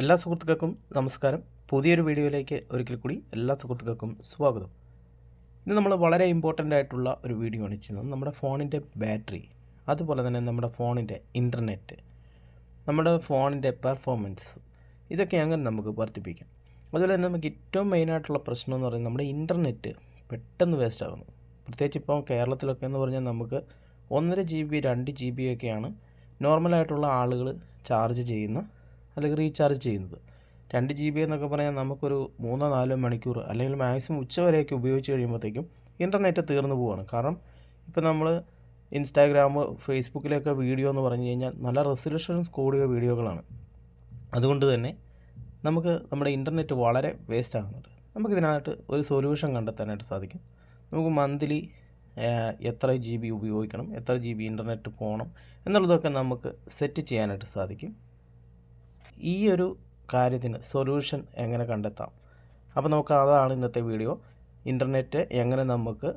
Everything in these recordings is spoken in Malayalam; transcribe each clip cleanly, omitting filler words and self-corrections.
എല്ലാ സുഹൃത്തുക്കൾക്കും നമസ്കാരം. പുതിയൊരു വീഡിയോയിലേക്ക് ഒരിക്കൽ കൂടി എല്ലാ സുഹൃത്തുക്കൾക്കും സ്വാഗതം. ഇന്ന് നമ്മൾ വളരെ ഇമ്പോർട്ടൻ്റ് ആയിട്ടുള്ള ഒരു വീഡിയോ ആണ് ചെയ്യുന്നത്. നമ്മുടെ ഫോണിൻ്റെ ബാറ്ററി, അതുപോലെ തന്നെ നമ്മുടെ ഫോണിൻ്റെ ഇൻ്റർനെറ്റ്, നമ്മുടെ ഫോണിൻ്റെ പെർഫോമൻസ്, ഇതൊക്കെ അങ്ങനെ നമുക്ക് വർദ്ധിപ്പിക്കാം. അതുപോലെ തന്നെ നമുക്ക് ഏറ്റവും മെയിനായിട്ടുള്ള പ്രശ്നം എന്ന് പറയുന്നത് നമ്മുടെ ഇൻ്റർനെറ്റ് പെട്ടെന്ന് വേസ്റ്റ് ആകുന്നു. പ്രത്യേകിച്ച് ഇപ്പോൾ കേരളത്തിലൊക്കെ എന്ന് പറഞ്ഞാൽ നമുക്ക് 1.5 GB 2 GB ഒക്കെയാണ് നോർമലായിട്ടുള്ള ആളുകൾ ചാർജ് ചെയ്യുന്ന അല്ലെങ്കിൽ റീചാർജ് ചെയ്യുന്നത്. 2 GB എന്നൊക്കെ പറഞ്ഞാൽ നമുക്കൊരു 3-4 മണിക്കൂർ അല്ലെങ്കിൽ മാക്സിമം ഉച്ചവരെയൊക്കെ ഉപയോഗിച്ച് കഴിയുമ്പോഴത്തേക്കും ഇൻ്റർനെറ്റ് തീർന്നു പോവുകയാണ്. കാരണം ഇപ്പോൾ നമ്മൾ ഇൻസ്റ്റാഗ്രാം, ഫേസ്ബുക്കിലൊക്കെ വീഡിയോ എന്ന് പറഞ്ഞു കഴിഞ്ഞാൽ നല്ല റെസൊല്യൂഷൻസ് കൂടിയ വീഡിയോകളാണ്. അതുകൊണ്ട് തന്നെ നമുക്ക് നമ്മുടെ ഇൻ്റർനെറ്റ് വളരെ വേസ്റ്റ് ആകുന്നുണ്ട്. നമുക്കിതിനകത്ത് ഒരു സൊല്യൂഷൻ കണ്ടെത്താനായിട്ട് സാധിക്കും. നമുക്ക് മന്ത്ലി എത്ര GB ഉപയോഗിക്കണം, എത്ര GB ഇൻ്റർനെറ്റ് പോകണം എന്നുള്ളതൊക്കെ നമുക്ക് സെറ്റ് ചെയ്യാനായിട്ട് സാധിക്കും. ഈ ഒരു കാര്യത്തിന് സൊല്യൂഷൻ എങ്ങനെ കണ്ടെത്താം, അപ്പോൾ നമുക്ക് അതാണ് ഇന്നത്തെ വീഡിയോ. ഇൻ്റർനെറ്റ് എങ്ങനെ നമുക്ക്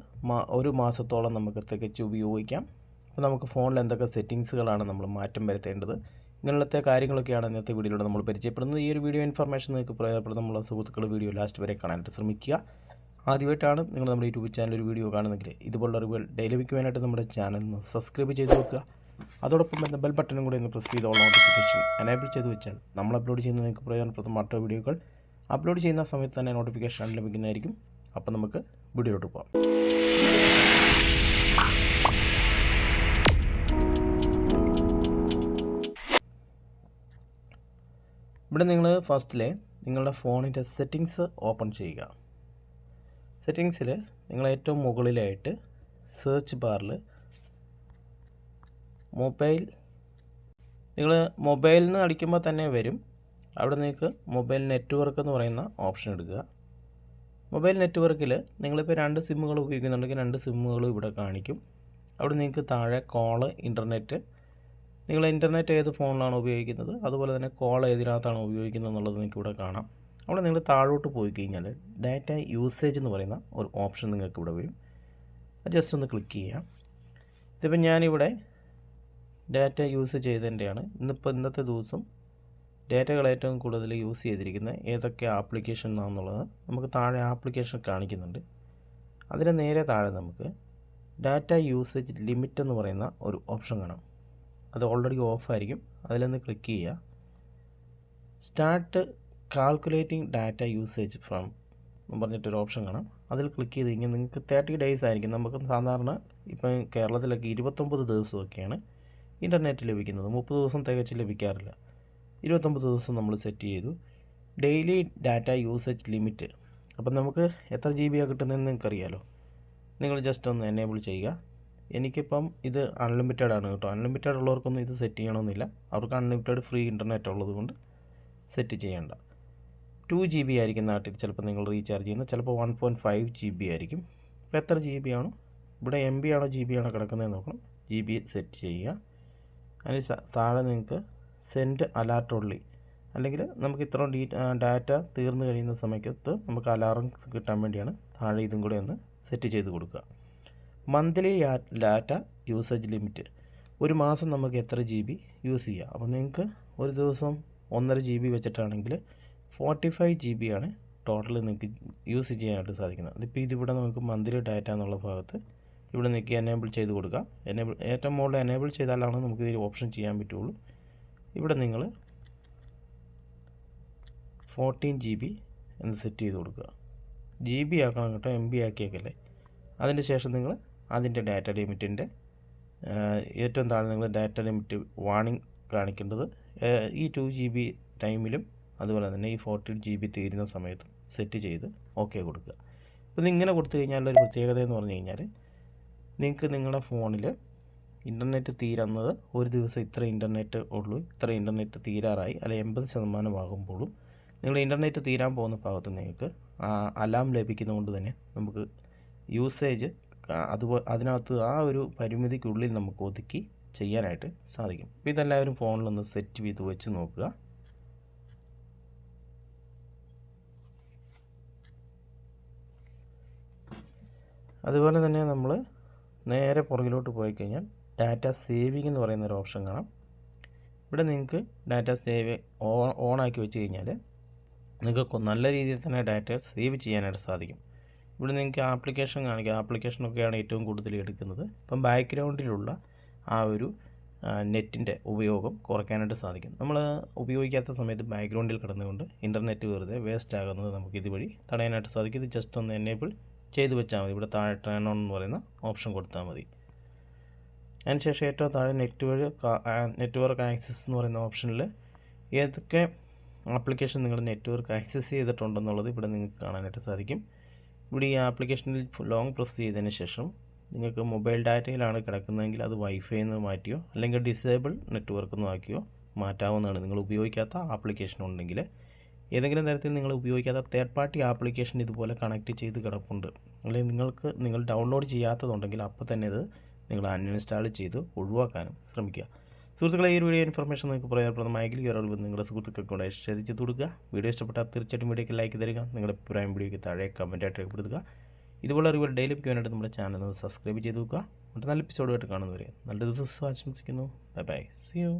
ഒരു മാസത്തോളം നമുക്ക് തികച്ച് ഉപയോഗിക്കാം, അപ്പോൾ നമുക്ക് ഫോണിൽ എന്തൊക്കെ സെറ്റിങ്സുകളാണ് നമ്മൾ മാറ്റം വരുത്തേണ്ടത്, ഇങ്ങനത്തെ കാര്യങ്ങളൊക്കെയാണ് ഇന്നത്തെ വീഡിയോയിലൂടെ നമ്മൾ പരിചയപ്പെടുന്നത്. ഈ ഒരു വീഡിയോ ഇൻഫർമേഷൻ നിങ്ങൾക്ക് പ്രയോജനപ്പെടുന്ന സുഹൃത്തുക്കൾ വീഡിയോ ലാസ്റ്റ് വരെ കാണാനായിട്ട് ശ്രമിക്കുക. ആദ്യമായിട്ടാണ് നിങ്ങൾ നമ്മുടെ യൂട്യൂബ് ചാനൽ ഒരു വീഡിയോ കാണുന്നെങ്കിൽ ഇതുപോലുള്ള അറിവുകൾ ഡെയിലി ലഭിക്കുവാനായിട്ട് നമ്മുടെ ചാനൽ സബ്സ്ക്രൈബ് ചെയ്ത് വെക്കുക. അതോടൊപ്പം തന്നെ ബെൽ ബട്ടണും കൂടി ഒന്ന് പ്രസ് ചെയ്ത് നോട്ടിഫിക്കേഷൻ എനേബിൾ ചെയ്ത് വെച്ചാൽ നമ്മൾ അപ്ലോഡ് ചെയ്യുന്ന നിങ്ങൾക്ക് പ്രയോജനപ്രദമായ മറ്റു വീഡിയോകൾ അപ്ലോഡ് ചെയ്യുന്ന സമയത്ത് തന്നെ നോട്ടിഫിക്കേഷൻ ലഭിക്കുന്നതായിരിക്കും. അപ്പോൾ നമുക്ക് വീഡിയോയിലോട്ട് പോകാം. ഇവിടെ നിങ്ങൾ ഫസ്റ്റിലെ നിങ്ങളുടെ ഫോണിൻ്റെ സെറ്റിങ്സ് ഓപ്പൺ ചെയ്യുക. സെറ്റിങ്സിൽ നിങ്ങൾ ഏറ്റവും മുകളിലായിട്ട് സെർച്ച് ബാറിൽ നിങ്ങൾ മൊബൈലിൽ നിന്ന് അടിക്കുമ്പോൾ തന്നെ വരും. അവിടെ നിങ്ങൾക്ക് മൊബൈൽ നെറ്റ്വർക്ക് എന്ന് പറയുന്ന ഓപ്ഷൻ എടുക്കുക. മൊബൈൽ നെറ്റ്വർക്കിൽ നിങ്ങളിപ്പോൾ 2 സിമ്മുകൾ ഉപയോഗിക്കുന്നുണ്ടെങ്കിൽ 2 സിമ്മുകളും ഇവിടെ കാണിക്കും. അവിടെ നിങ്ങൾക്ക് താഴെ കോള്, ഇൻ്റർനെറ്റ്, നിങ്ങൾ ഇൻ്റർനെറ്റ് ഏത് ഫോണിലാണ് ഉപയോഗിക്കുന്നത്, അതുപോലെ തന്നെ കോൾ ഏതിനകത്താണ് ഉപയോഗിക്കുന്നത് എന്നുള്ളത് നിങ്ങൾക്ക് ഇവിടെ കാണാം. അവിടെ നിങ്ങൾ താഴോട്ട് പോയി കഴിഞ്ഞാൽ ഡാറ്റ യൂസേജ് എന്ന് പറയുന്ന ഒരു ഓപ്ഷൻ നിങ്ങൾക്ക് ഇവിടെ വരും. അത് ജസ്റ്റ് ഒന്ന് ക്ലിക്ക് ചെയ്യാം. ഇതിപ്പോൾ ഞാനിവിടെ ഡാറ്റ യൂസ് ചെയ്തതിൻ്റെയാണ്. ഇന്നത്തെ ദിവസം ഡാറ്റകൾ ഏറ്റവും കൂടുതൽ യൂസ് ചെയ്തിരിക്കുന്ന ഏതൊക്കെ ആപ്ലിക്കേഷൻ ആണെന്നുള്ളത് നമുക്ക് താഴെ ആപ്ലിക്കേഷൻ കാണിക്കുന്നുണ്ട്. അതിന് നേരെ താഴെ നമുക്ക് ഡാറ്റ യൂസേജ് ലിമിറ്റ് എന്ന് പറയുന്ന ഒരു ഓപ്ഷൻ കാണാം. അത് ഓൾറെഡി ഓഫായിരിക്കും. അതിലൊന്ന് ക്ലിക്ക് ചെയ്യുക. Start calculating data usage from എന്ന് പറഞ്ഞിട്ടൊരു ഓപ്ഷൻ കാണാം. അതിൽ ക്ലിക്ക് ചെയ്ത് കഴിഞ്ഞാൽ നിങ്ങൾക്ക് 30 ഡേയ്സ് ആയിരിക്കും. നമുക്ക് സാധാരണ ഇപ്പം കേരളത്തിലൊക്കെ 29 ദിവസമൊക്കെയാണ് ഇൻ്റർനെറ്റ് ലഭിക്കുന്നത്. 30 ദിവസം തികച്ച് ലഭിക്കാറില്ല. 29 ദിവസം നമ്മൾ സെറ്റ് ചെയ്തു. ഡെയിലി ഡാറ്റ യൂസേജ് ലിമിറ്റ്, അപ്പം നമുക്ക് എത്ര GB കിട്ടുന്നതെന്ന് നിങ്ങൾക്കറിയാലോ. നിങ്ങൾ ജസ്റ്റ് ഒന്ന് എനേബിൾ ചെയ്യുക. എനിക്കിപ്പം ഇത് അൺലിമിറ്റഡ് ആണ് കേട്ടോ. അൺലിമിറ്റഡ് ഉള്ളവർക്കൊന്നും ഇത് സെറ്റ് ചെയ്യണമെന്നില്ല. അവർക്ക് അൺലിമിറ്റഡ് ഫ്രീ ഇൻ്റർനെറ്റ് ഉള്ളത് കൊണ്ട് സെറ്റ് ചെയ്യേണ്ട. 2 GB ആയിരിക്കും നാട്ടിൽ ചിലപ്പോൾ നിങ്ങൾ റീചാർജ് ചെയ്യുന്നത്, ചിലപ്പോൾ 1.5 GB ആയിരിക്കും. ഇപ്പോൾ എത്ര GB ആണോ, ഇവിടെ MB ആണോ GB ആണോ കിടക്കുന്നതെന്ന് നോക്കണം. GB സെറ്റ് ചെയ്യുക. അതിന് താഴെ നിങ്ങൾക്ക് സെൻഡ് അലാർട്ട് ഓൺലി, അല്ലെങ്കിൽ നമുക്ക് ഇത്രയും ഡാറ്റ തീർന്നു കഴിയുന്ന സമയത്ത് നമുക്ക് അലാറം കിട്ടാൻ വേണ്ടിയാണ് താഴെ ഇതും കൂടെ ഒന്ന് സെറ്റ് ചെയ്ത് കൊടുക്കുക. മന്ത്ലി ഡാറ്റ യൂസേജ് ലിമിറ്റ്, ഒരു മാസം നമുക്ക് എത്ര GB യൂസ് ചെയ്യാം. അപ്പോൾ നിങ്ങൾക്ക് ഒരു ദിവസം 1.5 GB വെച്ചിട്ടാണെങ്കിൽ 45 GB ആണ് ടോട്ടൽ നിങ്ങൾക്ക് യൂസ് ചെയ്യാനായിട്ട് സാധിക്കുന്നത്. അതിപ്പോൾ ഇതിവിടെ നമുക്ക് മന്ത്ലി ഡാറ്റ എന്നുള്ള ഭാഗത്ത് ഇവിടെ നിങ്ങൾക്ക് എനേബിൾ ചെയ്ത് കൊടുക്കാം. ഏറ്റവും മുകളിൽ എനേബിൾ ചെയ്താലാണ് നമുക്ക് ഇതിൽ ഓപ്ഷൻ ചെയ്യാൻ പറ്റുള്ളൂ. ഇവിടെ നിങ്ങൾ 14 GB എന്ന് സെറ്റ് ചെയ്ത് കൊടുക്കുക. GB ആക്കണം കേട്ടോ, MB ആക്കിയേക്കല്ലേ. അതിന് ശേഷം നിങ്ങൾ അതിൻ്റെ ഡാറ്റ ലിമിറ്റിൻ്റെ ഏറ്റവും താഴെ നിങ്ങൾ ഡാറ്റ ലിമിറ്റ് വാർണിംഗ് കാണിക്കേണ്ടത് ഈ 2 GB ടൈമിലും അതുപോലെ തന്നെ ഈ 14 GB തീരുന്ന സമയത്തും സെറ്റ് ചെയ്ത് ഓക്കെ കൊടുക്കുക. അപ്പോൾ ഇങ്ങനെ കൊടുത്തു കഴിഞ്ഞാൽ ഒരു പ്രത്യേകത എന്ന് പറഞ്ഞു കഴിഞ്ഞാൽ നിങ്ങൾക്ക് നിങ്ങളുടെ ഫോണിൽ ഇൻ്റർനെറ്റ് തീരുന്നത് ഒരു ദിവസം ഇത്ര ഇൻ്റർനെറ്റ് ഉള്ളൂ, ഇത്ര ഇൻ്റർനെറ്റ് തീരാറായി അല്ലെ 80% ആകുമ്പോഴും നിങ്ങളുടെ ഇൻ്റർനെറ്റ് തീരാൻ പോകുന്ന ഭാഗത്ത് നിങ്ങൾക്ക് അലാം ലഭിക്കുന്നതുകൊണ്ട് തന്നെ നമുക്ക് യൂസേജ് അതിനകത്ത് ആ ഒരു പരിമിതിക്കുള്ളിൽ നമുക്ക് ഒതുക്കി ചെയ്യാനായിട്ട് സാധിക്കും. അപ്പോൾ ഇതെല്ലാവരും ഫോണിലൊന്ന് സെറ്റ് ചെയ്ത് വെച്ച് നോക്കുക. അതുപോലെ തന്നെ നമ്മൾ നേരെ പുറകിലോട്ട് പോയി കഴിഞ്ഞാൽ ഡാറ്റ സേവിംഗ് എന്ന് പറയുന്ന ഒരു ഓപ്ഷൻ കാണാം. ഇവിടെ നിങ്ങൾക്ക് ഡാറ്റ സേവ് ഓണാക്കി വെച്ച് കഴിഞ്ഞാൽ നിങ്ങൾക്ക് നല്ല രീതിയിൽ തന്നെ ഡാറ്റ സേവ് ചെയ്യാനായിട്ട് സാധിക്കും. ഇവിടെ നിങ്ങൾക്ക് ആപ്ലിക്കേഷൻ കാണിക്കുക. ആപ്ലിക്കേഷനൊക്കെയാണ് ഏറ്റവും കൂടുതൽ എടുക്കുന്നത്. ഇപ്പം ബാക്ക്ഗ്രൗണ്ടിലുള്ള ആ ഒരു നെറ്റിൻ്റെ ഉപയോഗം കുറയ്ക്കാനായിട്ട് സാധിക്കും. നമ്മൾ ഉപയോഗിക്കാത്ത സമയത്ത് ബാക്ക്ഗ്രൗണ്ടിൽ കിടന്നുകൊണ്ട് ഇൻ്റർനെറ്റ് വെറുതെ വേസ്റ്റ് ആകുന്നത് നമുക്ക് ഇതുവഴി തടയാനായിട്ട് സാധിക്കും. ഇത് ജസ്റ്റ് ഒന്ന് എനേബിൾ ചെയ്ത് വെച്ചാൽ മതി. ഇവിടെ താഴെ ടേൺ ഓൺ എന്ന് പറയുന്ന ഓപ്ഷൻ കൊടുത്താൽ മതി. അതിനുശേഷം ഏറ്റവും താഴെ നെറ്റ്വർക്ക് ആക്സസ് എന്ന് പറയുന്ന ഓപ്ഷനിൽ ഏതൊക്കെ ആപ്ലിക്കേഷൻ നിങ്ങൾ നെറ്റ്വർക്ക് ആക്സസ് ചെയ്തിട്ടുണ്ടെന്നുള്ളത് ഇവിടെ നിങ്ങൾക്ക് കാണാനായിട്ട് സാധിക്കും. ഇവിടെ ഈ ആപ്ലിക്കേഷനിൽ ലോങ് പ്രസ് ചെയ്തതിന് ശേഷം നിങ്ങൾക്ക് മൊബൈൽ ഡാറ്റയിലാണ് കിടക്കുന്നതെങ്കിൽ അത് വൈഫൈയിൽ നിന്ന് മാറ്റിയോ അല്ലെങ്കിൽ ഡിസേബിൾ നെറ്റ്വർക്ക് എന്ന് ആക്കിയോ മാറ്റാവുന്നതാണ്. നിങ്ങൾ ഉപയോഗിക്കാത്ത ആപ്ലിക്കേഷൻ ഉണ്ടെങ്കിൽ ഏതെങ്കിലും തരത്തിൽ നിങ്ങൾ ഉപയോഗിക്കാത്ത തേർഡ് പാർട്ടി ആപ്ലിക്കേഷൻ ഇതുപോലെ കണക്ട് ചെയ്ത് കിടപ്പുണ്ട്, അല്ലെങ്കിൽ നിങ്ങൾ ഡൗൺലോഡ് ചെയ്യാത്തതുണ്ടെങ്കിൽ അപ്പോൾ തന്നെ ഇത് നിങ്ങൾ അൺഇൻസ്റ്റാൾ ചെയ്ത് ഒഴിവാക്കാനും ശ്രമിക്കുക. സുഹൃത്തുക്കളെ, ഈ ഒരു വീഡിയോ ഇൻഫർമേഷൻ നിങ്ങൾക്ക് പ്രയോജനപ്രദമായെങ്കിൽ ഈ ഒരു നിങ്ങളുടെ സുഹൃത്തുക്കൾക്ക് കൂടെ ഷെയർ ചെയ്ത് കൊടുക്കുക. വീഡിയോ ഇഷ്ടപ്പെട്ടാൽ തീർച്ചയായിട്ടും വീഡിയോക്ക് ലൈക്ക് തരിക. നിങ്ങളുടെ അഭിപ്രായം വീഡിയോയ്ക്ക് താഴെ കമൻറ്റായിട്ട് രേഖപ്പെടുത്തുക. ഇതുപോലെ അറിവുകൾ ഡെയിലി ലഭിക്കാനായിട്ട് നമ്മുടെ ചാനൽ സബ്സ്ക്രൈബ് ചെയ്ത് നോക്കുക. മറ്റു നല്ല എപ്പിസോഡുമായിട്ട് കാണുന്നവരെ നല്ല ദിവസം ആശംസിക്കുന്നു. Bye bye, see U.